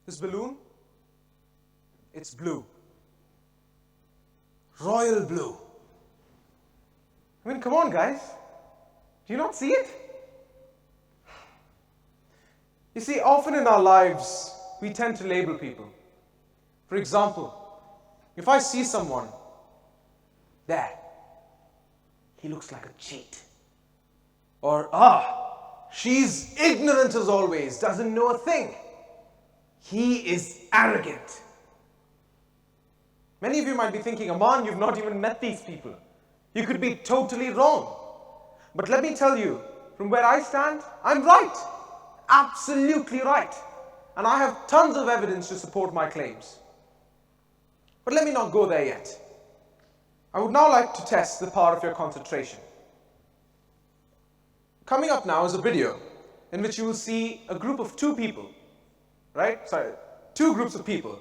This balloon, it's blue. Royal blue. I mean, come on, guys. Do you not see it? You see, often in our lives, we tend to label people. For example, if I see someone, there, he looks like a cheat. Or, she's ignorant as always, doesn't know a thing. He is arrogant. Many of you might be thinking, Amaan, you've not even met these people. You could be totally wrong. But let me tell you, from where I stand, I'm right. Absolutely right. And I have tons of evidence to support my claims. But let me not go there yet. I would now like to test the power of your concentration. Coming up now is a video in which you will see a group of two people, two groups of people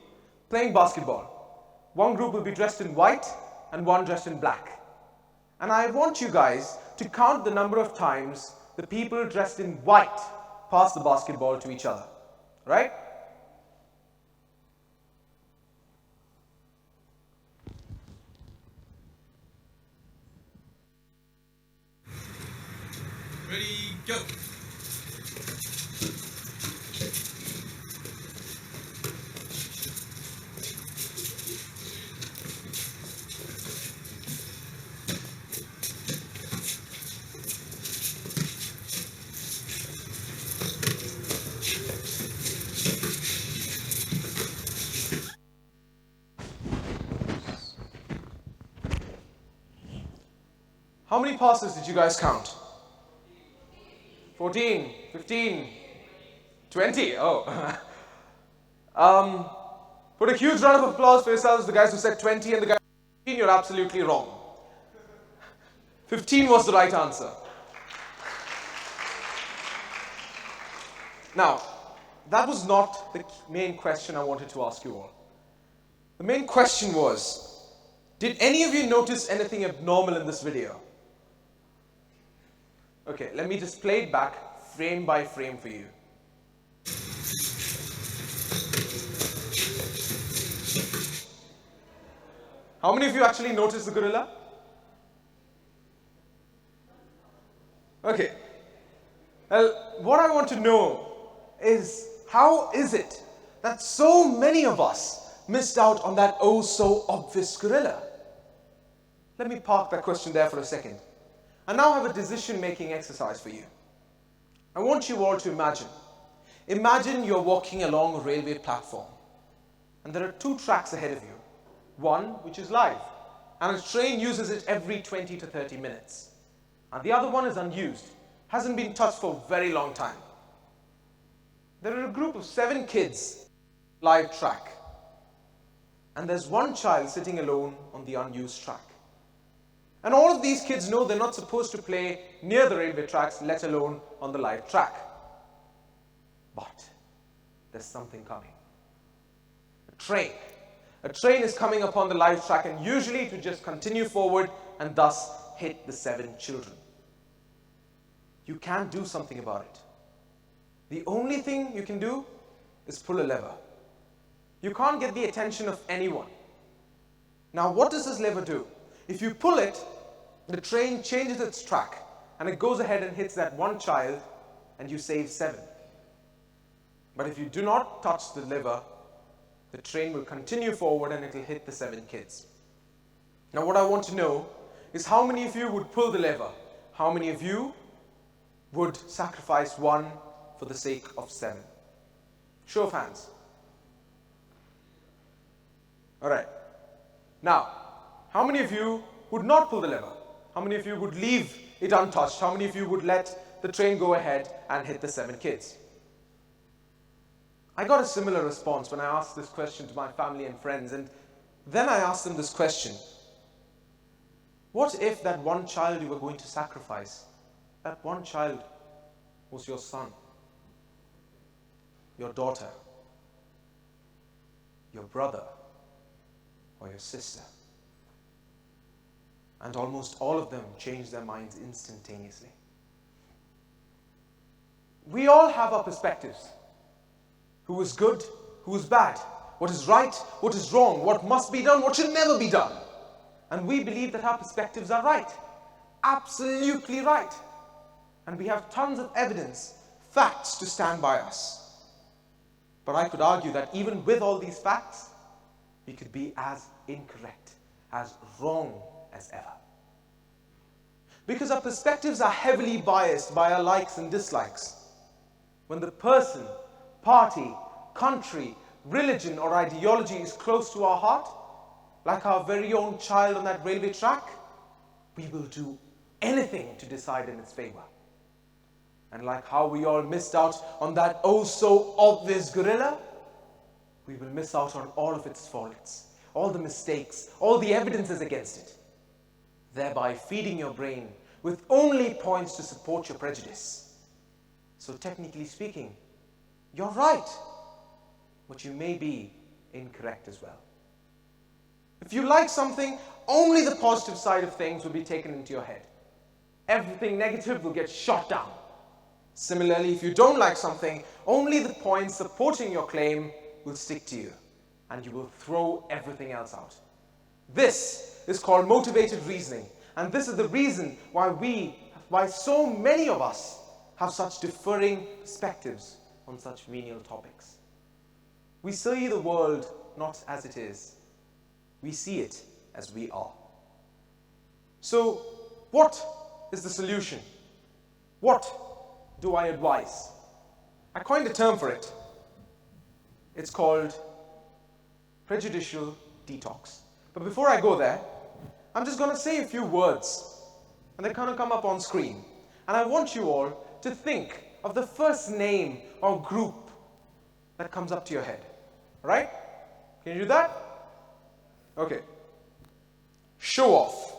playing basketball. One group will be dressed in white and one dressed in black. And I want you guys to count the number of times the people dressed in white pass the basketball to each other, right? Ready, go! How many passes did you guys count? 14, 15, 20. Oh. Put a huge round of applause for yourselves, the guys who said 20 and the guys who said 15, you're absolutely wrong. 15 was the right answer. Now, that was not the main question I wanted to ask you all. The main question was, did any of you notice anything abnormal in this video? Okay, let me just play it back frame by frame for you. How many of you actually noticed the gorilla? Okay. Well, what I want to know is, how is it that so many of us missed out on that oh so obvious gorilla? Let me park that question there for a second. I now have a decision-making exercise for you. I want you all to imagine. Imagine you're walking along a railway platform and there are two tracks ahead of you. One which is live and a train uses it every 20 to 30 minutes. And the other one is unused, hasn't been touched for a very long time. There are a group of 7 kids, live track. And there's one child sitting alone on the unused track. And all of these kids know they're not supposed to play near the railway tracks, let alone on the live track. But there's something coming. A train. A train is coming upon the live track, and usually it would just continue forward and thus hit the 7 children. You can't do something about it. The only thing you can do is pull a lever. You can't get the attention of anyone. Now, what does this lever do? If you pull it, the train changes its track and it goes ahead and hits that one child and you save 7. But if you do not touch the lever, the train will continue forward and it will hit the 7 kids. Now what I want to know is how many of you would pull the lever? How many of you would sacrifice 1 for the sake of 7? Show of hands. Alright. Now, how many of you would not pull the lever? How many of you would leave it untouched? How many of you would let the train go ahead and hit the 7 kids? I got a similar response when I asked this question to my family and friends, and then I asked them this question. What if that one child you were going to sacrifice, that one child was your son, your daughter, your brother, or your sister? And almost all of them changed their minds instantaneously. We all have our perspectives. Who is good, who's bad, what is right, what is wrong, what must be done, what should never be done. And we believe that our perspectives are right, absolutely right. And we have tons of evidence, facts to stand by us. But I could argue that even with all these facts, we could be as incorrect, as wrong as ever. Because our perspectives are heavily biased by our likes and dislikes. When the person, party, country, religion or ideology is close to our heart, like our very own child on that railway track, we will do anything to decide in its favor. And like how we all missed out on that oh so obvious gorilla, we will miss out on all of its faults, all the mistakes, all the evidences against it, thereby feeding your brain with only points to support your prejudice. So technically speaking, you're right, but you may be incorrect as well. If you like something, only the positive side of things will be taken into your head. Everything negative will get shot down. Similarly, if you don't like something, only the points supporting your claim will stick to you, and you will throw everything else out. This is called motivated reasoning, and this is the reason why so many of us have such differing perspectives on such menial topics. We see the world not as it is. We see it as we are. So, what is the solution? What do I advise? I coined a term for it. It's called prejudicial detox. But before I go there, I'm just going to say a few words, and they're going to come up on screen. And I want you all to think of the first name or group that comes up to your head. All right? Can you do that? Okay. Show off.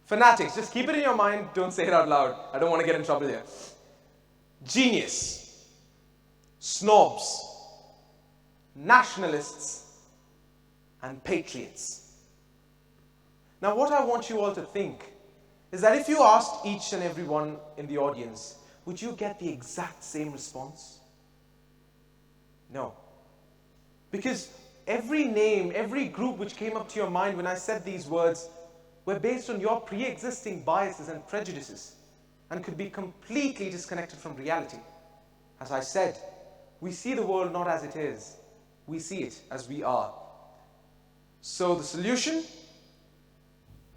Fanatics, just keep it in your mind, don't say it out loud. I don't want to get in trouble here. Genius. Snobs. Nationalists. And patriots. Now what I want you all to think is that if you asked each and every one in the audience, would you get the exact same response? No. Because every name, every group which came up to your mind when I said these words were based on your pre-existing biases and prejudices and could be completely disconnected from reality. As I said, we see the world not as it is. We see it as we are. So the solution?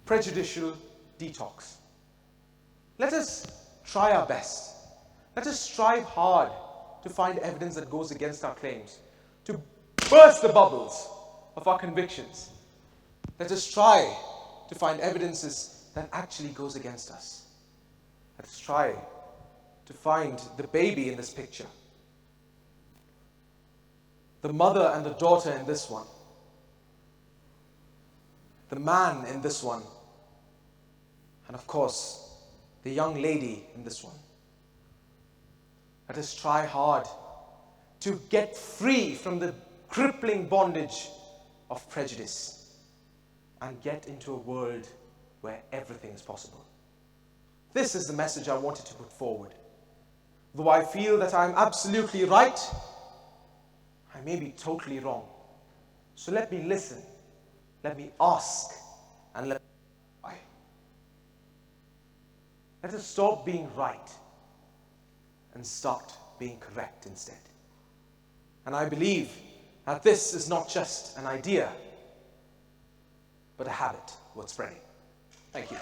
Prejudicial detox. Let us try our best. Let us strive hard to find evidence that goes against our claims, to burst the bubbles of our convictions. Let us try to find evidences that actually goes against us. Let's try to find the baby in this picture, the mother and the daughter in this one, the man in this one, and of course, the young lady in this one. Let us try hard to get free from the crippling bondage of prejudice and get into a world where everything is possible. This is the message I wanted to put forward. Though I feel that I'm absolutely right, I may be totally wrong. So let me listen, let me ask, and let me try. Let us stop being right and start being correct instead. And I believe that this is not just an idea, but a habit worth spreading. Thank you.